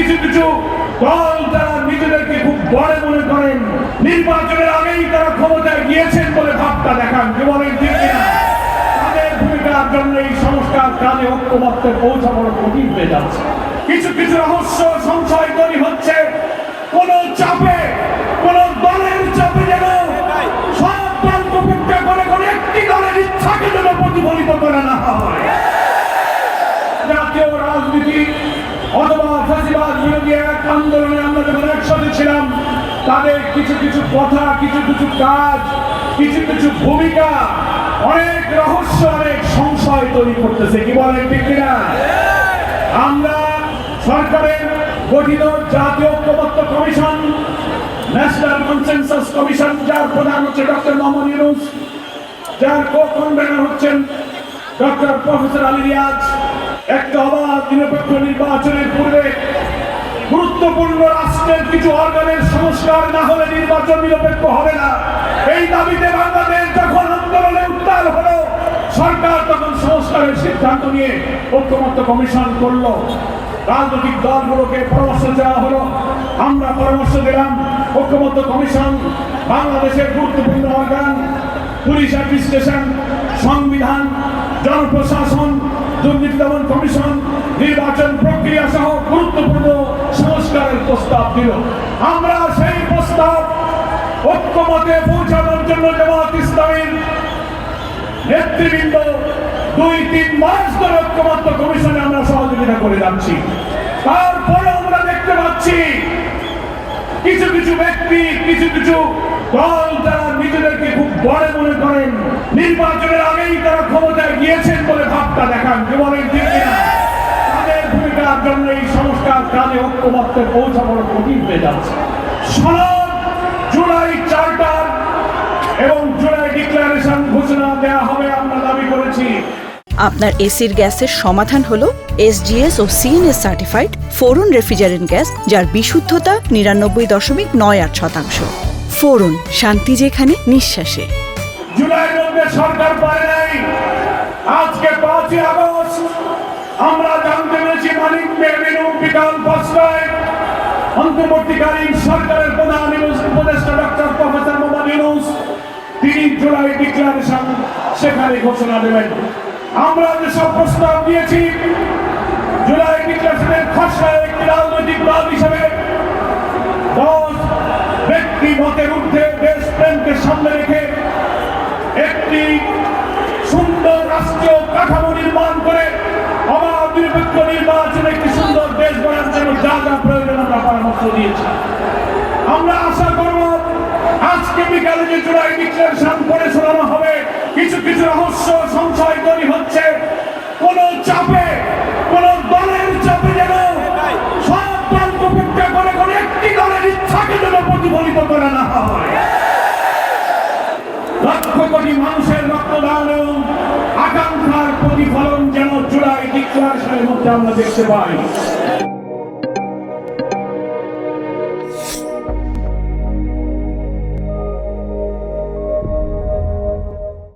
কিছু কিছু দল যারা নিজেদেরকে খুব বড় মনে করেন, নির্বাচনের আগেই তারা ক্ষমতায় গিয়েছেন বলে ভাবটা দেখান, জীবনের ঠিক কিনা? তাদের ভূমিকার জন্য এই সংস্কার কাজে ঐক্যমত্যে পৌঁছা বড় কঠিন হয়ে যাচ্ছে। কিছু কিছু রহস্য সংশয় তৈরি হচ্ছে, কোন চাপে, কোন দলের চাপে যেন সব দলকে উপেক্ষা করে কোন একটি দলের ইচ্ছাকে যেন প্রতিফলিত করে না হয়। জাতীয় রাজনীতি অথবা ফাঁসিবাদ বিরোধী এক আন্দোলনে আমরা যখন একসাথে ছিলাম, তাদের কিছু কিছু কথা, কিছু কিছু কাজ, কিছু কিছু ভূমিকা অনেক রহস্য, অনেক সংশয় তৈরি করতেছে, কি বলেন ঠিক কিনা? আমরা সরকারের গঠিত জাতীয় ঐক্যমত্য কমিশন, ন্যাশনাল কনসেনসাস কমিশন, যার প্রধান হচ্ছে ডক্টর মোহাম্মদ ইউনূস, যার কো-কনভেনর হচ্ছেন ডক্টর প্রফেসর আলী রিয়াজ, একটা অবাধ নিরপেক্ষ নির্বাচনের পূর্বে গুরুত্বপূর্ণ রাষ্ট্রের কিছু অর্গানের সংস্কার না হলে নির্বাচন নিরপেক্ষ হবে না, এই দাবিতে বাংলাদেশ যখন আন্দোলনে উত্তাল হলো, সরকার তখন সংস্কারের সিদ্ধান্ত নিয়ে ঐক্যমত্য কমিশন করলো। রাজনৈতিক দলগুলোকে পরামর্শ দেওয়া হলো, আমরা পরামর্শ দিলাম। ঐক্যমত্য কমিশন বাংলাদেশের গুরুত্বপূর্ণ অর্গান, পুলিশ অ্যাডমিনিস্ট্রেশন, সংবিধান, জনপ্রশাসন, দুর্নীতি দমন কমিশন, নির্বাচন প্রক্রিয়া সহ গুরুত্বপূর্ণ সংস্কারের প্রস্তাব দিল। আমরা সেই প্রস্তাব ঐক্যমতে পৌঁছানোর জন্য জামায়াত ইসলামীর নেতৃবৃন্দ 2-3 মাস ধরে ঐক্যমত্য কমিশনে আমরা সহযোগিতা করে যাচ্ছি। তারপরে আমরা দেখতে পাচ্ছি কিছু কিছু ব্যক্তি, কিছু কিছু দল যারা নিজেদেরকে খুব বড় মনে করেন, নির্বাচনের আগেই তারা ক্ষমতায় গিয়েছেন বলে ভাবটা দেখান, জীবনের ঠিক কিনা? তাদের ভূমিকার জন্য এই সংস্কার কাজে ঐক্যমত্যে পৌঁছা বড় কঠিন হয়ে যাচ্ছে। সনদ, জুলাই চার্টার এবং জুলাই ডিক্লারেশন ঘোষণা দেওয়া হবে, আমরা দাবি করেছি। আপনার এসির গ্যাসের সমাধান হলো SGS ও CNS সার্টিফাইড ফোরন রেফ্রিজারেন্ট গ্যাস, যার বিশুদ্ধতা 99.98%। ফোরন, শান্তি যেখানে, নিঃশ্বাসে। জুলাইয়ের মধ্যে সরকার পারে নাই, আজকে 5 আগস্ট আমরা জানতে পেরেছি মানিক মেহমেনু বিকাল 5টায় অন্তর্বর্তীকালীন সরকারের প্রধান উপদেষ্টা ডক্টর প্রফেসর মোহাম্মদ ইউনূস তিনি জুলাই ডিক্লারেশন সেখানে ঘোষণা দেবেন। আমরা যেসব প্রস্তাব দিয়েছি, জুলাই ডিক্লারেশনের খসড়ায় একটি রাজনৈতিক দল হিসেবে 10 ব্যক্তি মতের ঊর্ধ্বে দেশপ্রেমকে সামনে রেখে একটি সুন্দর রাষ্ট্রীয় কাঠামো নির্মাণ করে অবাধ নিরপেক্ষ নির্বাচনে একটি সুন্দর দেশ গড়ার জন্য যা যা প্রয়োজন আমরা পরামর্শ দিয়েছি। আমরা আশা করব আজকে বিকালে যে জুলাই ডিক্লারেশন পড়ে শোনানো হবে, কিছু কিছু রহস্য সংশয় তৈরি হচ্ছে, কোন চাপে, কোন দলের চাপে যেন সব দলকে উপেক্ষা করে কোন একটি দলের ইচ্ছাকে যেন প্রতিফলিত করে না হয়। লক্ষ কোটি মানুষের রক্তদান এবং আকাঙ্ক্ষার প্রতিফলন যেন জুলাই ডিক্লারেশনের মধ্যে আমরা দেখতে পাই।